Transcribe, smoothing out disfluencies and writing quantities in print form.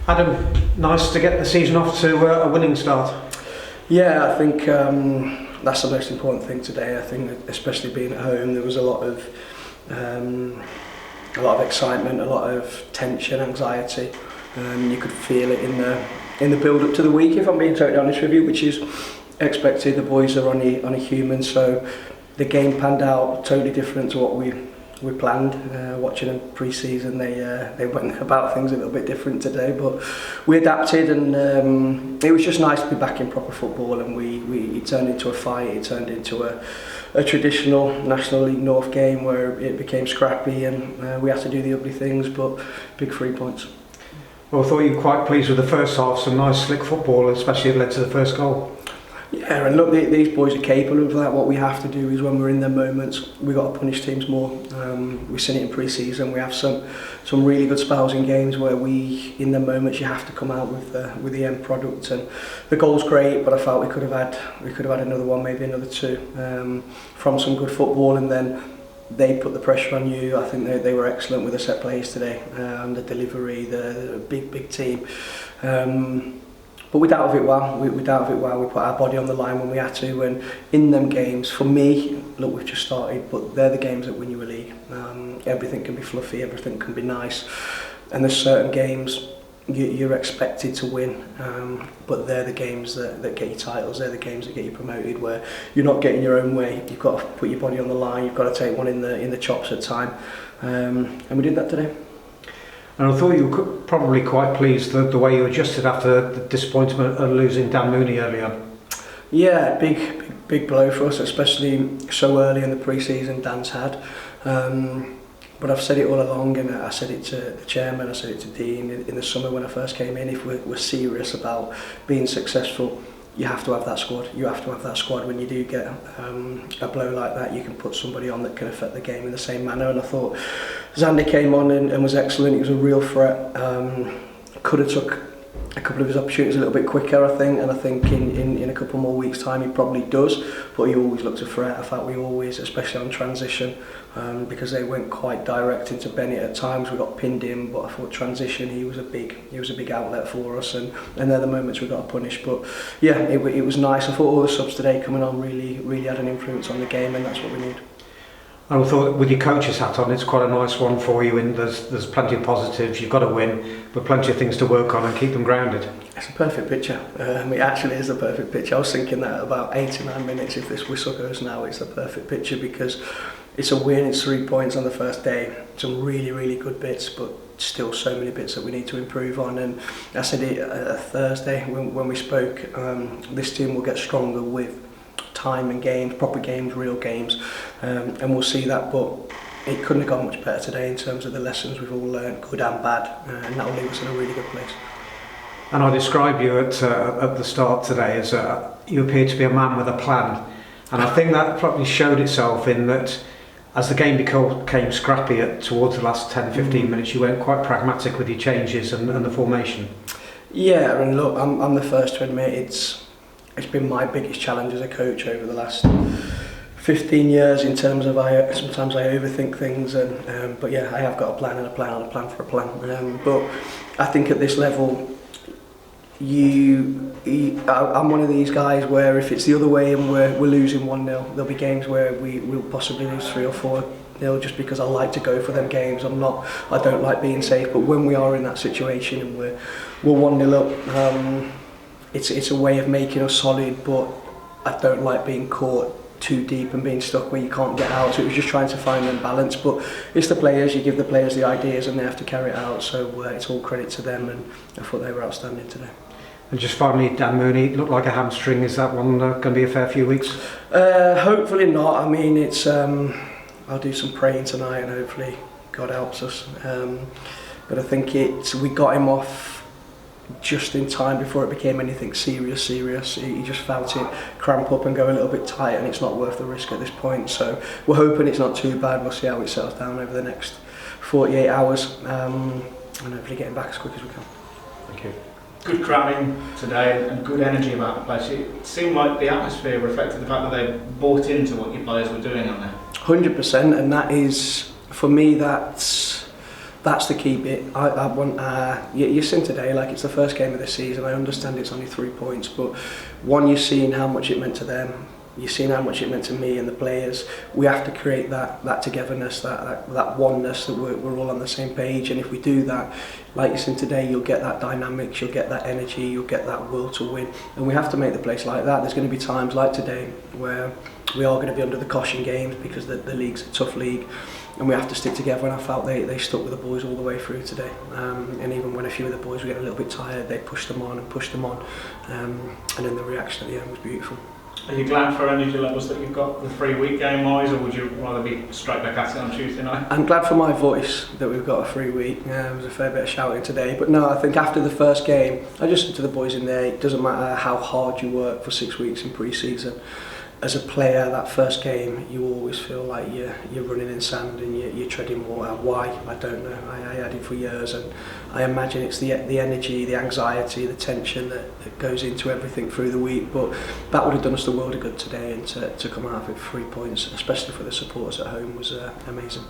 Adam, nice to get the season off to a winning start. Yeah, I think that's the most important thing today. I think, especially being at home, there was a lot of excitement, a lot of tension, anxiety. You could feel it in the build up to the week, if I'm being totally honest with you, which is expected. The boys are on a human, so the game panned out totally different to what we planned. Watching them pre-season, they went about things a little bit different today, but we adapted, and it was just nice to be back in proper football. And it turned into a fight. It turned into a traditional National League North game where it became scrappy, and we had to do the ugly things, but big 3 points. Well, I thought you were quite pleased with the first half. Some nice slick football, especially it led to the first goal. Yeah, and look, these boys are capable of that. What we have to do is, when we're in their moments, we've got to punish teams more. We've seen it in pre-season. We have some really good spells in games where in their moments, you have to come out with the end product. And the goal's great, but I felt we could have had another one, maybe another two, from some good football. And then they put the pressure on you. I think they were excellent with the set plays today, the delivery, the big team. But we dealt with it well. We dealt with it well. We put our body on the line when we had to. And in them games, for me, look, we've just started, but they're the games that win you a league. Everything can be fluffy, everything can be nice. And there's certain games you're expected to win, but they're the games that get you titles. They're the games that get you promoted, where you're not getting your own way. You've got to put your body on the line. You've got to take one in the chops at time. And we did that today. And I thought you were probably quite pleased the way you adjusted after the disappointment of losing Dan Mooney earlier. Yeah, big blow for us, especially so early in the pre-season. Dan's had, but I've said it all along, and I said it to the chairman, I said it to Dean in the summer when I first came in. If we're serious about being successful, you have to have that squad. You have to have that squad. When you do get a blow like that, you can put somebody on that can affect the game in the same manner. And I thought Xander came on and was excellent. He was a real threat. Could have took a couple of his opportunities a little bit quicker, I think. And I think in a couple more weeks' time, he probably does. But he always looked a threat. I thought we always, especially on transition, because they went quite direct into Bennett at times. We got pinned in, but I thought transition, he was a big outlet for us, and they're the moments we got to punish. But yeah, it was nice. I thought all the subs today coming on really had an influence on the game, and that's what we need. I thought with your coach's hat on, it's quite a nice one for you, and there's plenty of positives. You've got to win, but plenty of things to work on and keep them grounded. It's a perfect picture. It actually is a perfect picture. I was thinking that about 89 minutes. If this whistle goes now, it's a perfect picture, because it's a win, it's 3 points on the first day. Some really good bits, but still so many bits that we need to improve on. And I said it Thursday when we spoke, this team will get stronger with time and games, proper games, real games, and we'll see that. But it couldn't have gone much better today in terms of the lessons we've all learned, good and bad, and that will leave us in a really good place. And I described you at the start today as you appear to be a man with a plan, and I think that probably showed itself in that as the game became scrappy towards the last 10-15 minutes, you went quite pragmatic with your changes and the formation. Yeah, and look, I'm the first to admit it's been my biggest challenge as a coach over the last 15 years, in terms of sometimes I overthink things, and but yeah, I have got a plan and a plan and a plan for a plan. But I think at this level, I'm one of these guys where if it's the other way and we're losing 1-0, there'll be games where we'll possibly lose 3 or 4-0, just because I like to go for them games. I don't like being safe, but when we are in that situation and we're 1-0 up, it's a way of making us solid, but I don't like being caught too deep and being stuck where you can't get out. So it was just trying to find that balance. But it's the players, you give the players the ideas and they have to carry it out. So it's all credit to them, and I thought they were outstanding today. And just finally, Dan Mooney, it looked like a hamstring. Is that one going to be a fair few weeks? Hopefully not. I mean, it's I'll do some praying tonight, and hopefully God helps us. But I think we got him off just in time before it became anything serious. He just felt it cramp up and go a little bit tight, and it's not worth the risk at this point. So we're hoping it's not too bad. We'll see how it settles down over the next 48 hours, and hopefully get him back as quick as we can. Thank you. Good crowding today and good energy about the place. It seemed like the atmosphere reflected the fact that they bought into what your players were doing on there. 100%, and that is, for me, that's That's the key bit. I want you're seeing today, like it's the first game of the season. I understand it's only 3 points, but one, you're seeing how much it meant to them. You're seeing how much it meant to me and the players. We have to create that togetherness, that oneness, that we're all on the same page. And if we do that, like you're seeing today, you'll get that dynamics, you'll get that energy, you'll get that will to win. And we have to make the place like that. There's going to be times like today where we are going to be under the caution games because the league's a tough league. And we have to stick together, and I felt they stuck with the boys all the way through today. And even when a few of the boys were getting a little bit tired, they pushed them on. And then the reaction at the end was beautiful. Are you glad for energy levels that you've got the 3-week game wise, or would you rather be straight back at it on Tuesday night? I'm glad for my voice that we've got a 3-week. There was a fair bit of shouting today, but no, I think after the first game, I just said to the boys in there, it doesn't matter how hard you work for 6 weeks in pre-season. As a player, that first game, you always feel like you're running in sand and you're treading water. Why? I don't know. I had it for years, and I imagine it's the energy, the anxiety, the tension that goes into everything through the week. But that would have done us the world of good today, and to come out with 3 points, especially for the supporters at home, was amazing.